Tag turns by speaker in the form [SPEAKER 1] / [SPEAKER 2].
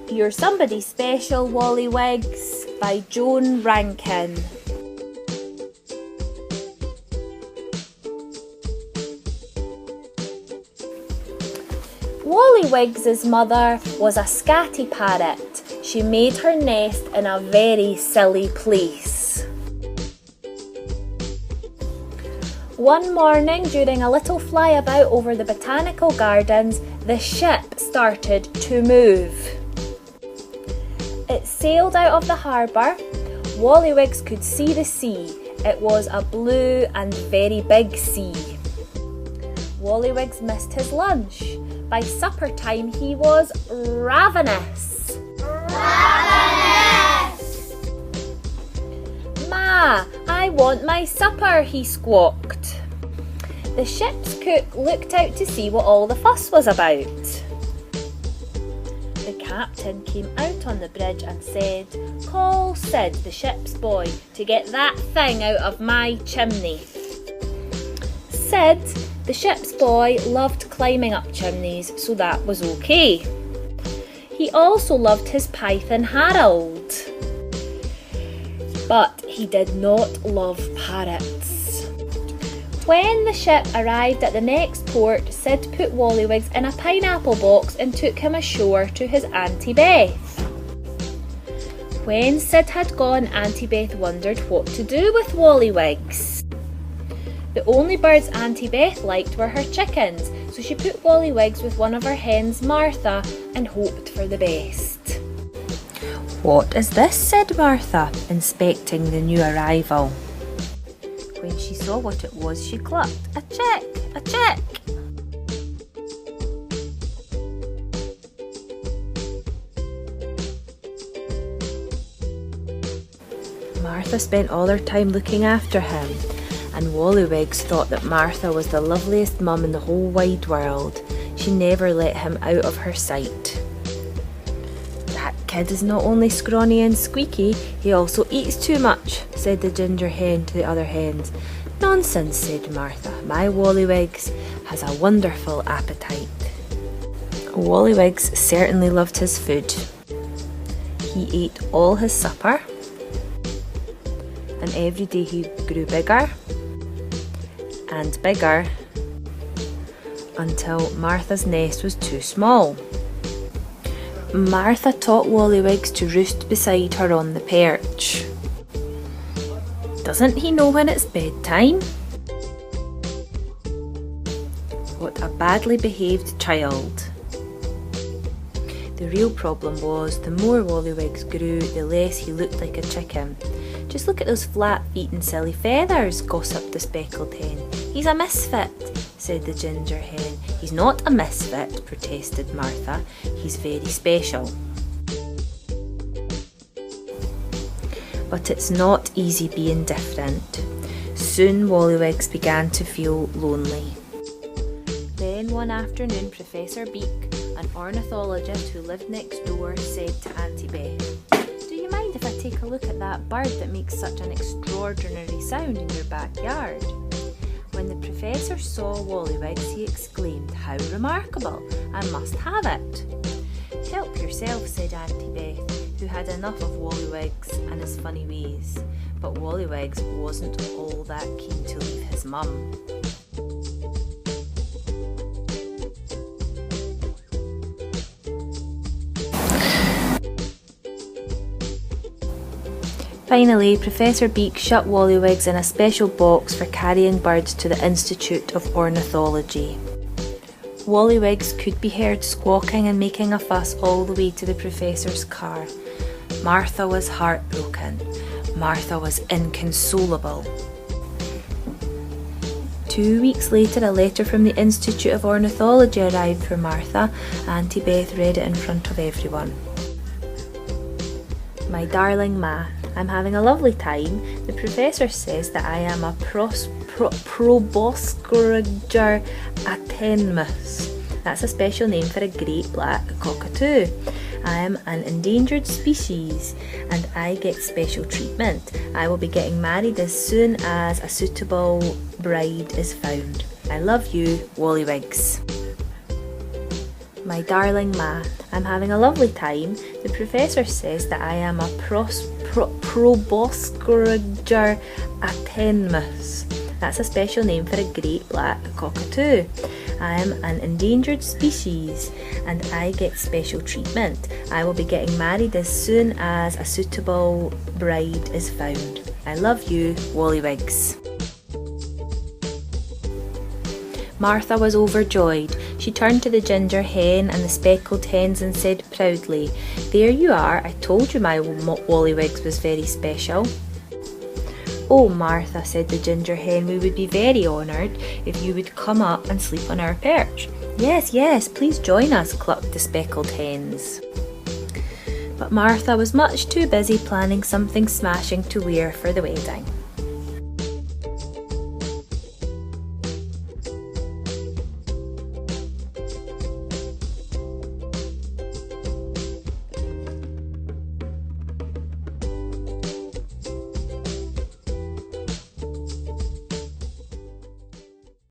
[SPEAKER 1] You're Somebody Special, Walliwigs by Joan Rankin. Walliwigs' mother was a scatty parrot. She made her nest in a very silly place. One morning, during a little flyabout over the botanical gardens, the ship started to move. It sailed out of the harbour. Walliwigs could see the sea. It was a blue and very big sea. Walliwigs missed his lunch. By supper time, he was ravenous.
[SPEAKER 2] Ravenous!
[SPEAKER 1] Ma, I want my supper, he squawked. The ship's cook looked out to see what all the fuss was about. The captain came out on the bridge and said, "Call Sid, the ship's boy, to get that thing out of my chimney." Sid, the ship's boy, loved climbing up chimneys, so that was okay. He also loved his python Harold. But he did not love parrots. When the ship arrived at the next port, Sid put Walliwigs in a pineapple box and took him ashore to his Auntie Beth. When Sid had gone, Auntie Beth wondered what to do with Walliwigs. The only birds Auntie Beth liked were her chickens, so she put Walliwigs with one of her hens, Martha, and hoped for the best. "What is this?" said Martha, inspecting the new arrival. When she saw what it was, she clucked, "A chick! A chick!" Martha spent all her time looking after him, and Walliwigs thought that Martha was the loveliest mum in the whole wide world. She never let him out of her sight. "That kid is not only scrawny and squeaky, he also eats too much," said the ginger hen to the other hens. "Nonsense," said Martha. "My Walliwigs has a wonderful appetite." Walliwigs certainly loved his food. He ate all his supper, and every day he grew bigger and bigger until Martha's nest was too small. Martha taught Walliwigs to roost beside her on the perch. "Doesn't he know when it's bedtime?" What a badly behaved child. The real problem was, the more Walliwigs grew, the less he looked like a chicken. "Just look at those flat feet and silly feathers," gossiped the speckled hen. "He's a misfit," said the ginger hen. "He's not a misfit," protested Martha. "He's very special." But it's not easy being different. Soon Walliwigs began to feel lonely. Then one afternoon, Professor Beak, an ornithologist who lived next door, said to Auntie Beth, "Do you mind if I take a look at that bird that makes such an extraordinary sound in your backyard?" When the professor saw Walliwigs, he exclaimed, "How remarkable! I must have it." "Help yourself," said Auntie Beth, who had enough of Walliwigs and his funny ways. But Walliwigs wasn't all that keen to leave his mum. Finally, Professor Beak shut Walliwigs in a special box for carrying birds to the Institute of Ornithology. Walliwigs could be heard squawking and making a fuss all the way to the professor's car. Martha was heartbroken. Martha was inconsolable. 2 weeks later, a letter from the Institute of Ornithology arrived for Martha. Auntie Beth read it in front of everyone. "My darling Ma, I'm having a lovely time. The professor says that I am a Proboscis atenemus. That's a special name for a great black cockatoo. I am an endangered species and I get special treatment. I will be getting married as soon as a suitable bride is found. I love you, Walliwigs." My darling Ma, I'm having a lovely time. The professor says that I am a Proboscis atenemus. That's a special name for a great black cockatoo. I am an endangered species and I get special treatment. I will be getting married as soon as a suitable bride is found. I love you, Walliwigs. Martha was overjoyed. She turned to the ginger hen and the speckled hens and said proudly, "There you are, I told you my Walliwigs was very special." "Oh, Martha," said the ginger hen, "we would be very honoured if you would come up and sleep on our perch." "Yes, yes, please join us," clucked the speckled hens. But Martha was much too busy planning something smashing to wear for the wedding.